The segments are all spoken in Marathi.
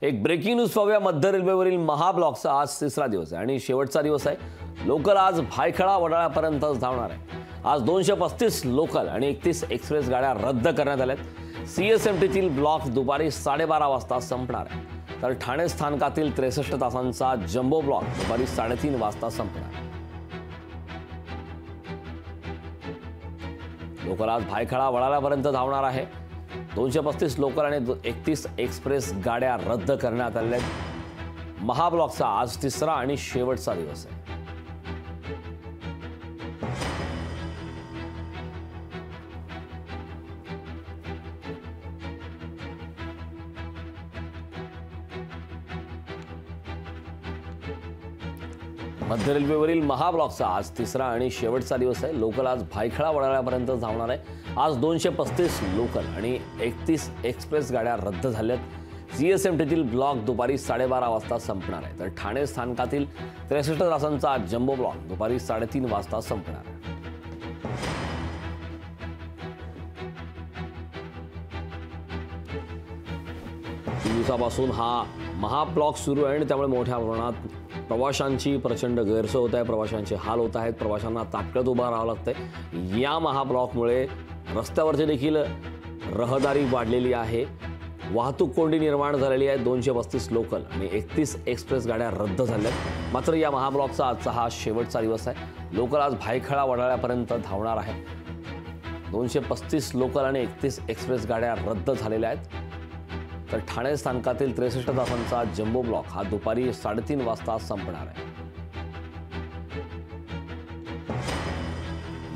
एक ब्रेकिंग न्यूज पाहूया। मध्य रेल्वेवरील महाब्लॉकचा आज तिसरा दिवस आहे आणि शेवटचा दिवस आहे। लोकल आज भायखळा वडाळ्यापर्यंतच धावणार आहे। आज 235 लोकल आणि 31 एक्सप्रेस गाड्या रद्द करण्यात आल्यात। सीएसएमटीतील ब्लॉक दुपारी 12:30 वाजता संपणार आहे, तर ठाणे स्थानकातील 63 तासांचा जम्बो ब्लॉक दुपारी 3:30 वाजता संपणार आहे। लोकल आज भायखळा वडाळ्यापर्यंत धावणार आहे। 235 लोकल आणि 31 एक्सप्रेस गाड्या रद्द करण्यात आल्या आहेत। महाब्लॉकचा आज तिसरा आणि शेवटचा दिवस आहे। मध्य रेल्वेवरील महाब्लॉकचा आज तिसरा आणि शेवटचा दिवस आहे। लोकल आज भायखळा वडाळ्यापर्यंत धावणार आहे। आज 235 लोकल आणि 31 एक्सप्रेस गाड्या रद्द झाल्यात। सीएसएमटीतील ब्लॉक दुपारी 12:30 वाजता संपणार आहे, तर ठाणे स्थानकातील 63 तासांचा जम्बो ब्लॉक दुपारी 3:30 वाजता संपणार आहे। दिवसापासून हा महाब्लॉक सुरू आहे आणि त्यामुळे मोठ्या प्रमाणात प्रवाशांची प्रचंड गैरसोय होत आहे। प्रवाशांचे हाल होत आहेत। प्रवाशांना ताटकळत उभं राहावं लागतंय। या महाब्लॉकमुळे रस्त्यावरची देखील रहदारी वाढलेली आहे। वाहतूक कोंडी निर्माण झालेली आहे। 235 लोकल आणि 31 एक्सप्रेस गाड्या रद्द झाल्यात। मात्र या महाब्लॉकचा आजचा हा शेवटचा दिवस आहे। लोकल आज भायखळा वडाळ्यापर्यंत धावणार आहे। 235 लोकल आणि 31 एक्सप्रेस गाड्या रद्द झालेल्या आहेत, तर ठाणे स्थानकातील 63 तासांचा जम्बो ब्लॉक हा दुपारी 3:30 वाजता संपणार आहे।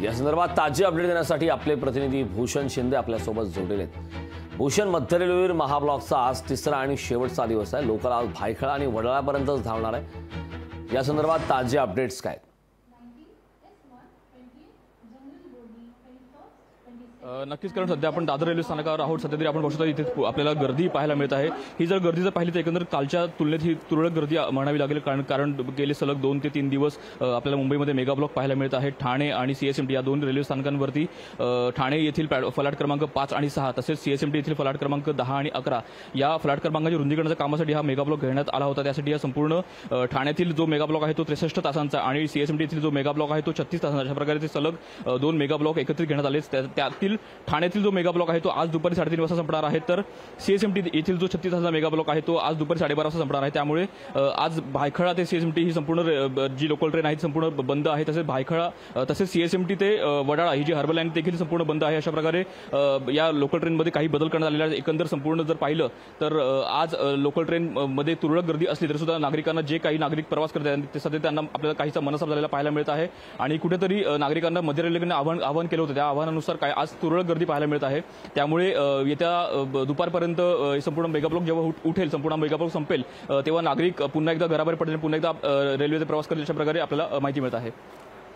या संदर्भात ताजी अपडेट देण्यासाठी आपले प्रतिनिधी भूषण शिंदे आपल्यासोबत जोडलेले आहेत। भूषण, मध्य रेल्वेवरील महाब्लॉकचा आज तिसरा आणि शेवटचा दिवस आहे। लोकल आज भायखळा आणि वडाळ्यापर्यंतच धावणार आहे। या संदर्भात ताजे अपडेट्स काय? नक्कीच, कारण सध्या आपण दादर रेल्वे स्थानकावर आहोत। सध्या तरी आपण बघू शकता इथे आपल्याला गर्दी पाहायला मिळत आहे। ही जर गर्दी जर पाहिली तर एकंदर कालच्या तुलनेत ही तुरळक गर्दी म्हणावी लागेल, कारण गेले सलग 2 ते 3 दिवस आपल्याला मुंबईमध्ये मेगा ब्लॉक पाहायला मिळत आहे। ठाणे आणि सीएसएमटी या दोन रेल्वे स्थानकांवरती ठाणे येथील फलाट क्रमांक 5 आणि 6 तसेच सीएसएमटी येथील फलाट क्रमांक 10 आणि 11 या फलाट क्रमांकाच्या रुंदीकरणाच्या कामासाठी हा मेगा ब्लॉक घेण्यात आला होता। त्यासाठी या संपूर्ण ठाण्यातील जो मेगा ब्लॉक आहे तो 63 तासांचा आणि सीएसएमटी येथील जो मेगा ब्लॉक आहे तो 36 तासांचा, अशा प्रकारे ते सलग 2 मेगा ब्लॉक एकत्रित घेण्यात आले। त्यातील ठाण्यातील जो मेगा ब्लॉक आहे तो आज दुपारी 3:30 वाजता संपणार आहे, तर सीएसएमटी येथील जो 36 तासांचा मेगा ब्लॉक आहे तो आज दुपारी 12:30 वाजता संपणार आहे। त्यामुळे आज भायखळा ते सीएसएमटी ही संपूर्ण जी लोकल ट्रेन आहे संपूर्ण बंद आहे। तसेच भायखळा तसेच सीएसएमटी ते वडाळा ही जी हार्बर लाईन देखील संपूर्ण बंद आहे। अशा प्रकारे या लोकल ट्रेनमध्ये काही बदल करण्यात आलेला आहे। एकंदर संपूर्ण जर पाहिलं तर आज लोकल ट्रेनमध्ये तुरळक गर्दी असली तरी सुद्धा नागरिकांना जे काही नागरिक प्रवास करत आहेत ते सध्या त्यांना आपल्याला काहीसा मनस्ताप झालेला पाहायला मिळत आहे आणि कुठेतरी नागरिकांना मध्य रेल्वेने आवाहन केलं होतं। त्या आवाहनानुसार काय आज तुरळक गर्दी पाहायला मिळत आहे। त्यामुळे येत्या दुपारपर्यंत संपूर्ण मेगा ब्लॉक जेव्हा उठेल, संपूर्ण मेगा ब्लॉक संपेल, तेव्हा नागरिक पुन्हा एकदा घराबाहेर पडतील, पुन्हा एकदा रेल्वेचा प्रवास करतील, अशा प्रकारे आपल्याला माहिती मिळत आहे।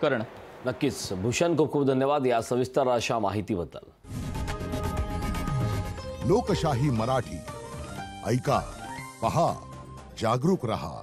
करण, नक्कीच भूषण, खूप खूप धन्यवाद या सविस्तर अशा माहितीबद्दल। लोकशाही मराठी ऐका, पहा, जागरूक रहा।